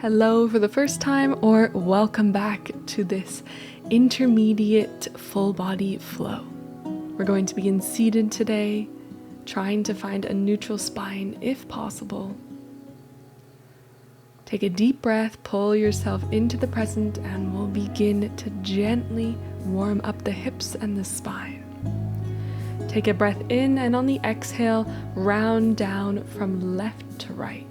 Hello for the first time, or welcome back to this intermediate full body flow. We're going to begin seated today, trying to find a neutral spine if possible. Take a deep breath, pull yourself into the present, and we'll begin to gently warm up the hips and the spine. Take a breath in, and on the exhale, round down from left to right.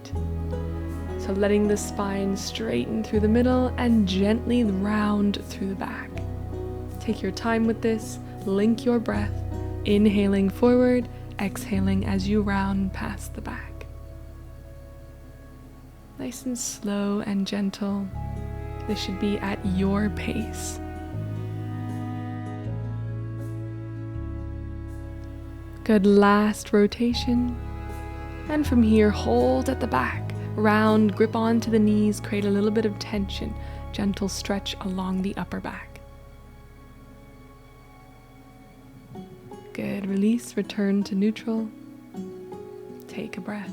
So letting the spine straighten through the middle and gently round through the back. Take your time with this, link your breath, inhaling forward, exhaling as you round past the back. Nice and slow and gentle. This should be at your pace. Good, last rotation. And from here, hold at the back. Round, grip onto the knees, create a little bit of tension. Gentle stretch along the upper back. Good, release, return to neutral. Take a breath.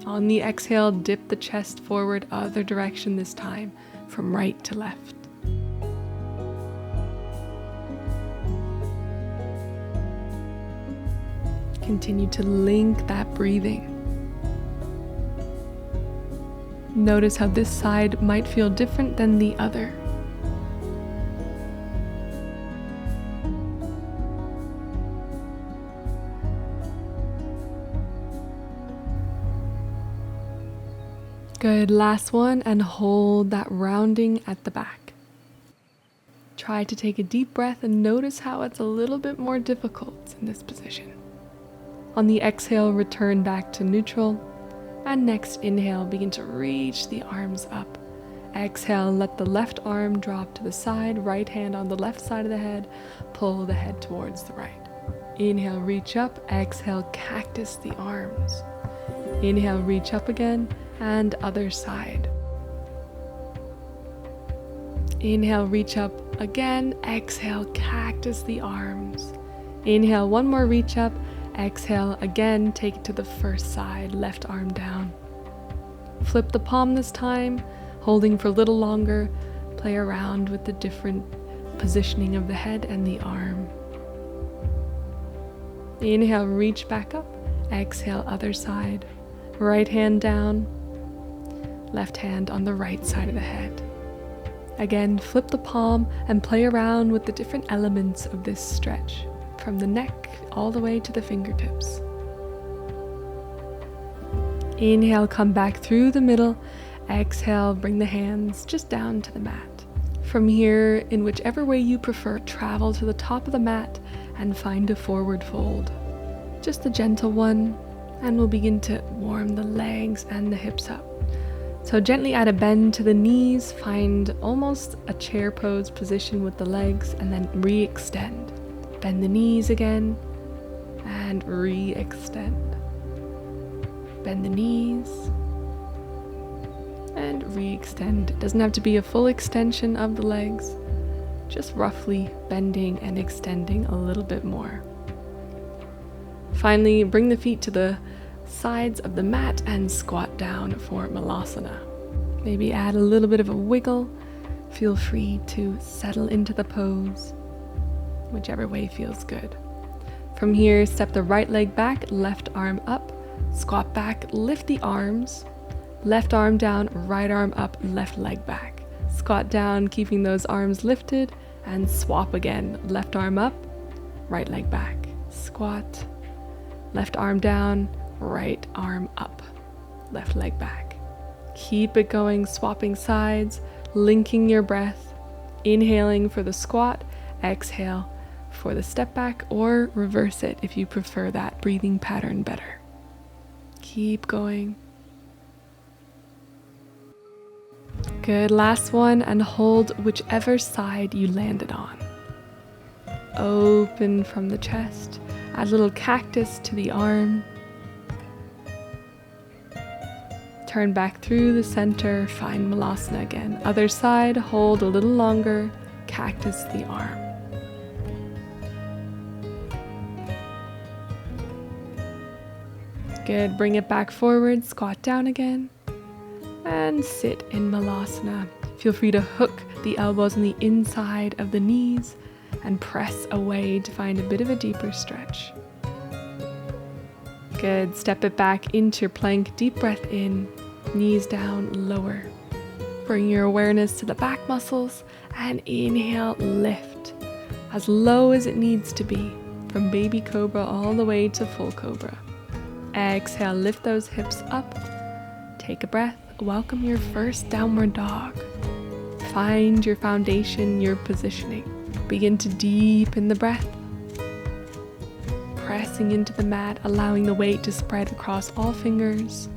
On the exhale, dip the chest forward, other direction this time, from right to left. Continue to link that breathing. Notice how this side might feel different than the other. Good, last one, and hold that rounding at the back. Try to take a deep breath and notice how it's a little bit more difficult in this position. On the exhale, return back to neutral. And next inhale, begin to reach the arms up. Exhale, let the left arm drop to the side, right hand on the left side of the head, pull the head towards the right. Inhale, reach up, exhale, cactus the arms. Inhale, reach up again, and other side. Inhale, reach up again, exhale, cactus the arms. Inhale, one more reach up. Exhale, again, take it to the first side, left arm down. Flip the palm this time, holding for a little longer. Play around with the different positioning of the head and the arm. Inhale, reach back up. Exhale, other side. Right hand down, left hand on the right side of the head. Again, flip the palm and play around with the different elements of this stretch, from the neck all the way to the fingertips. Inhale, come back through the middle. Exhale, bring the hands just down to the mat. From here, in whichever way you prefer, travel to the top of the mat and find a forward fold. Just a gentle one, and we'll begin to warm the legs and the hips up. So gently add a bend to the knees, find almost a chair pose position with the legs, and then re-extend. Bend the knees again, and re-extend. Bend the knees, and re-extend. It doesn't have to be a full extension of the legs, just roughly bending and extending a little bit more. Finally, bring the feet to the sides of the mat and squat down for Malasana. Maybe add a little bit of a wiggle. Feel free to settle into the pose, whichever way feels good. From here, step the right leg back, left arm up, squat back, lift the arms, left arm down, right arm up, left leg back. Squat down, keeping those arms lifted, and swap again. Left arm up, right leg back. Squat, left arm down, right arm up, left leg back. Keep it going, swapping sides, linking your breath, inhaling for the squat, exhale for the step back, or reverse it if you prefer that breathing pattern better. Keep going. Good, last one, and hold whichever side you landed on. Open from the chest, add a little cactus to the arm. Turn back through the center, find Malasana again. Other side, hold a little longer, cactus the arm. Good, bring it back forward, squat down again. And sit in Malasana. Feel free to hook the elbows on the inside of the knees and press away to find a bit of a deeper stretch. Good. Step it back into your plank. Deep breath in, knees down, lower. Bring your awareness to the back muscles and inhale, lift as low as it needs to be, from baby cobra all the way to full cobra. Exhale, lift those hips up. Take a breath. Welcome your first downward dog. Find your foundation, your positioning. Begin to deepen the breath. Pressing into the mat, allowing the weight to spread across all fingers.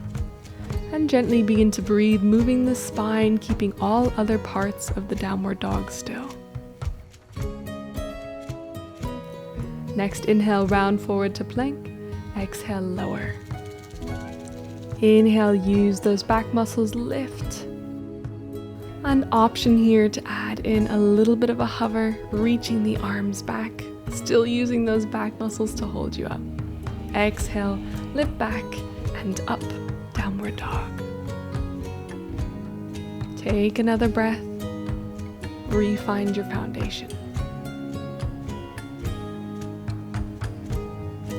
And gently begin to breathe, moving the spine, keeping all other parts of the downward dog still. Next, inhale, round forward to plank. Exhale, lower. Inhale, use those back muscles, lift. An option here to add in a little bit of a hover, reaching the arms back, still using those back muscles to hold you up. Exhale, lift back and up, downward dog. Take another breath, re-find your foundation.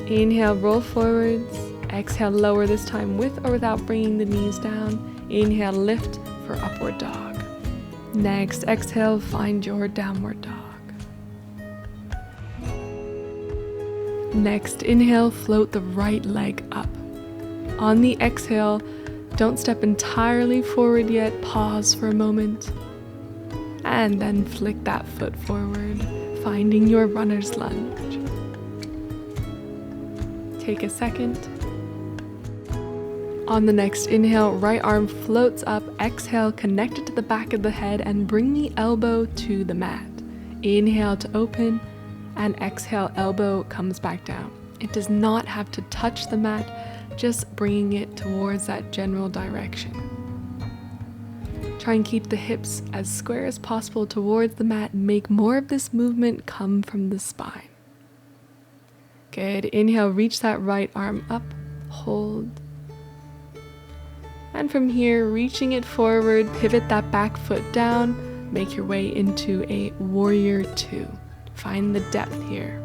Inhale, roll forwards. Exhale, lower, this time with or without bringing the knees down. Inhale, lift for upward dog. Next, exhale, find your downward dog. Next, inhale, float the right leg up. On the exhale, don't step entirely forward yet. Pause for a moment. And then flick that foot forward, finding your runner's lunge. Take a second. On the next inhale, right arm floats up. Exhale, connect it to the back of the head and bring the elbow to the mat. Inhale to open, and exhale, elbow comes back down. It does not have to touch the mat, just bringing it towards that general direction. Try and keep the hips as square as possible towards the mat. Make more of this movement come from the spine. Good. Inhale, reach that right arm up, hold. And from here, reaching it forward, pivot that back foot down, make your way into a warrior two. Find the depth here.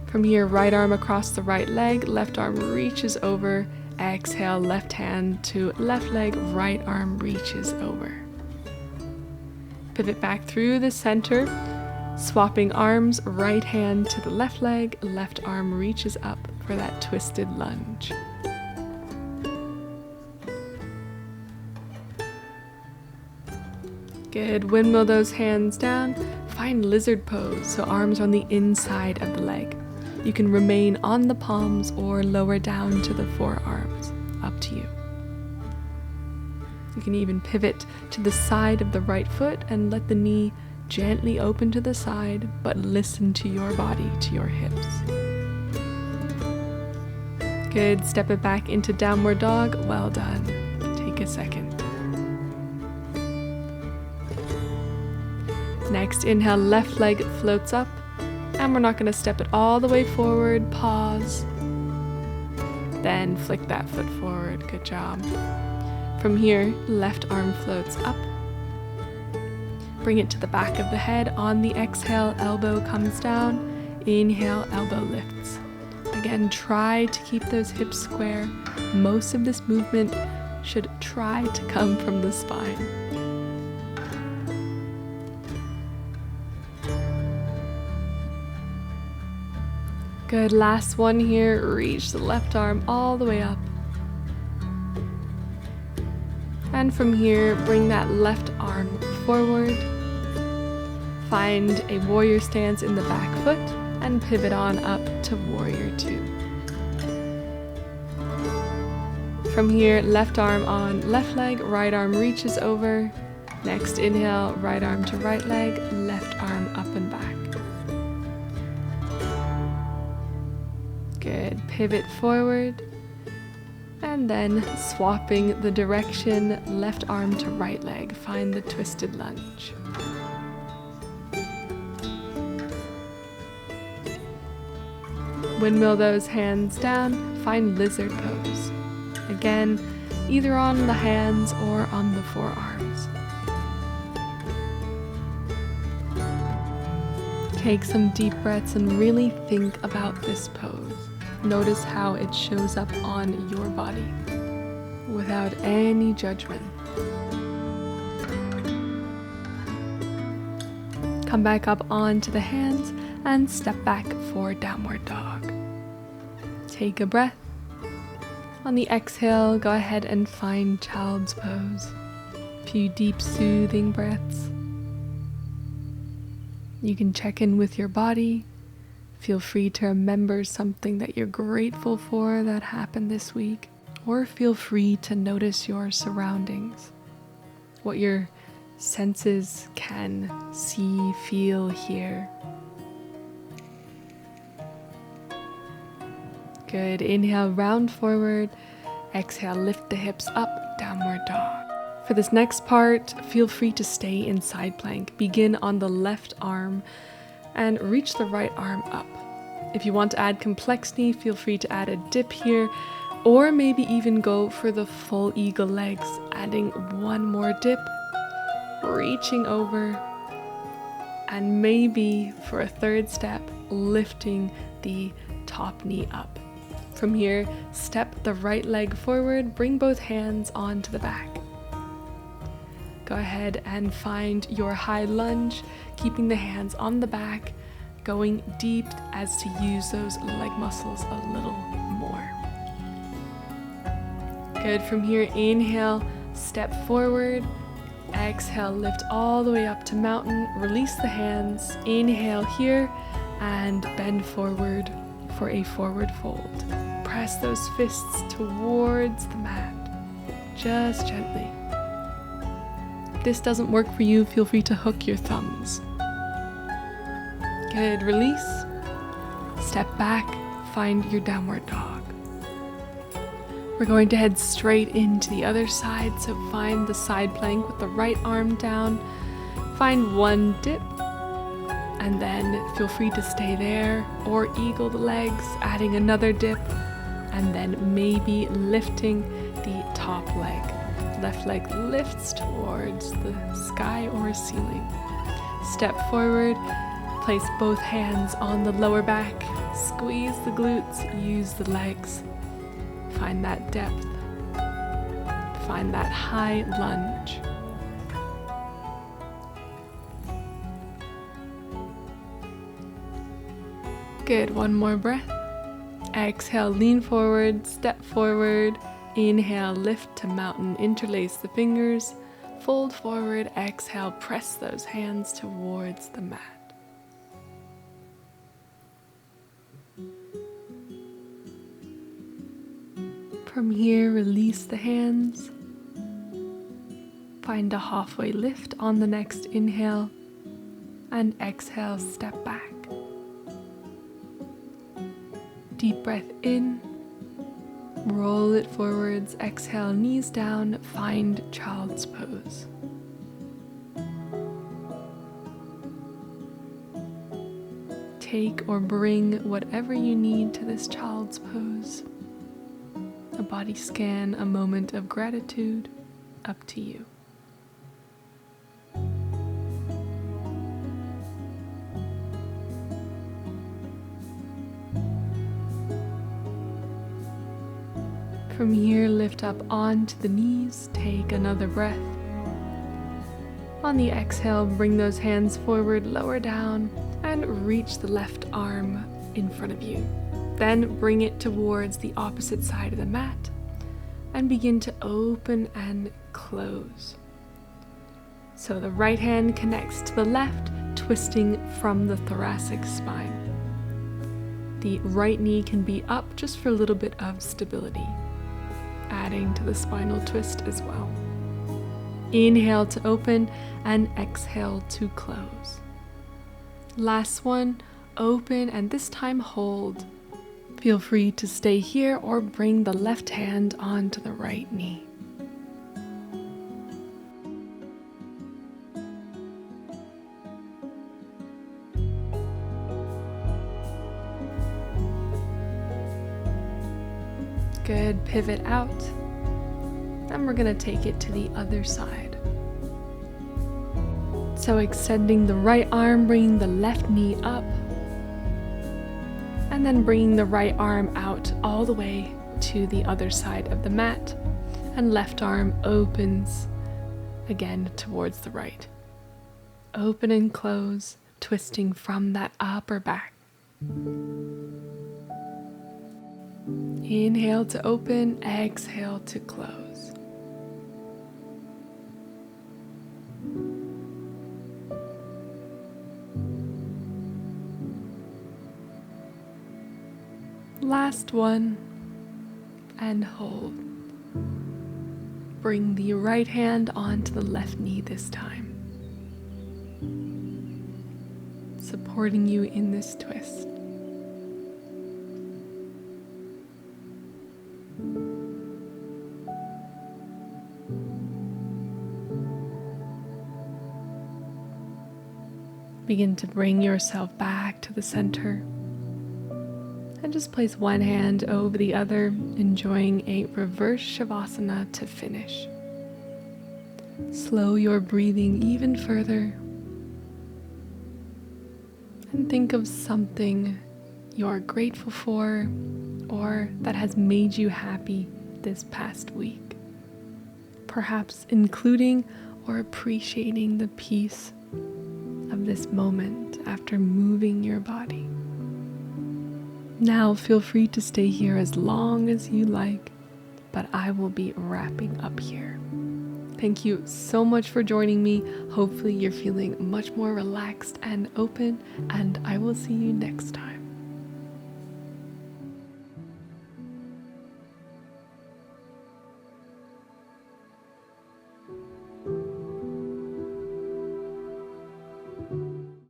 From here, right arm across the right leg, left arm reaches over. Exhale, left hand to left leg, right arm reaches over. Pivot back through the center. Swapping arms, right hand to the left leg, left arm reaches up for that twisted lunge. Good. Windmill those hands down. Find lizard pose, so arms on the inside of the leg. You can remain on the palms or lower down to the forearms. Up to you. You can even pivot to the side of the right foot and let the knee gently open to the side, but listen to your body, to your hips. Good. Step it back into downward dog. Well done. Take a second. Next, inhale, left leg floats up, and we're not going to step it all the way forward. Pause. Then flick that foot forward. Good job. From here, left arm floats up. Bring it to the back of the head. On the exhale, elbow comes down. Inhale, elbow lifts. Again, try to keep those hips square. Most of this movement should try to come from the spine. Good. Last one here. Reach the left arm all the way up. And from here, bring that left arm forward. Find a warrior stance in the back foot and pivot on up to warrior two. From here, left arm on left leg, right arm reaches over. Next, inhale, right arm to right leg, left arm up and back. Good. Pivot forward. And then swapping the direction, left arm to right leg. Find the twisted lunge. Windmill those hands down. Find lizard pose. Again, either on the hands or on the forearms. Take some deep breaths and really think about this pose. Notice how it shows up on your body without any judgment. Come back up onto the hands and step back for downward dog. Take a breath. On the exhale, go ahead and find child's pose. A few deep, soothing breaths. You can check in with your body. Feel free to remember something that you're grateful for that happened this week, or feel free to notice your surroundings, what your senses can see, feel, hear. Good. Inhale, round forward. Exhale, lift the hips up, downward dog. For this next part, feel free to stay in side plank. Begin on the left arm and reach the right arm up. If you want to add complexity, feel free to add a dip here, or maybe even go for the full eagle legs, adding one more dip, reaching over, and maybe for a third step, lifting the top knee up. From here, step the right leg forward, bring both hands onto the back. Go ahead and find your high lunge, keeping the hands on the back, going deep as to use those leg muscles a little more. Good. From here, inhale, step forward. Exhale, lift all the way up to mountain. Release the hands. Inhale here and bend forward for a forward fold. Press those fists towards the mat, just gently. If this doesn't work for you, feel free to hook your thumbs. Good. Release. Step back. Find your downward dog. We're going to head straight into the other side, so find the side plank with the right arm down. Find one dip, and then feel free to stay there, or eagle the legs, adding another dip, and then maybe lifting the top leg. Left leg lifts towards the sky or ceiling. Step forward, place both hands on the lower back, squeeze the glutes, use the legs. Find that depth. Find that high lunge. Good. One more breath. Exhale, lean forward, step forward. Inhale, lift to mountain, interlace the fingers. Fold forward, exhale, press those hands towards the mat. From here, release the hands. Find a halfway lift on the next inhale, and exhale, step back. Deep breath in, roll it forwards, exhale, knees down, find child's pose. Take or bring whatever you need to this child's pose. A body scan, a moment of gratitude, up to you. From here, lift up onto the knees, take another breath. On the exhale, bring those hands forward, lower down, and reach the left arm in front of you. Then bring it towards the opposite side of the mat and begin to open and close. So the right hand connects to the left, twisting from the thoracic spine. The right knee can be up just for a little bit of stability, adding to the spinal twist as well. Inhale to open and exhale to close. Last one, open and this time hold. Feel free to stay here or bring the left hand onto the right knee. Good, pivot out. And we're gonna take it to the other side. So extending the right arm, bringing the left knee up, and then bringing the right arm out all the way to the other side of the mat, and left arm opens again towards the right. Open and close, twisting from that upper back. Inhale to open, exhale to close. Last one, and hold. Bring the right hand onto the left knee this time, supporting you in this twist. Begin to bring yourself back to the center. And just place one hand over the other, enjoying a reverse shavasana to finish. Slow your breathing even further. And think of something you're grateful for or that has made you happy this past week. Perhaps including or appreciating the peace of this moment after moving your body. Now feel free to stay here as long as you like, but I will be wrapping up here. Thank you so much for joining me. Hopefully you're feeling much more relaxed and open, and I will see you next time.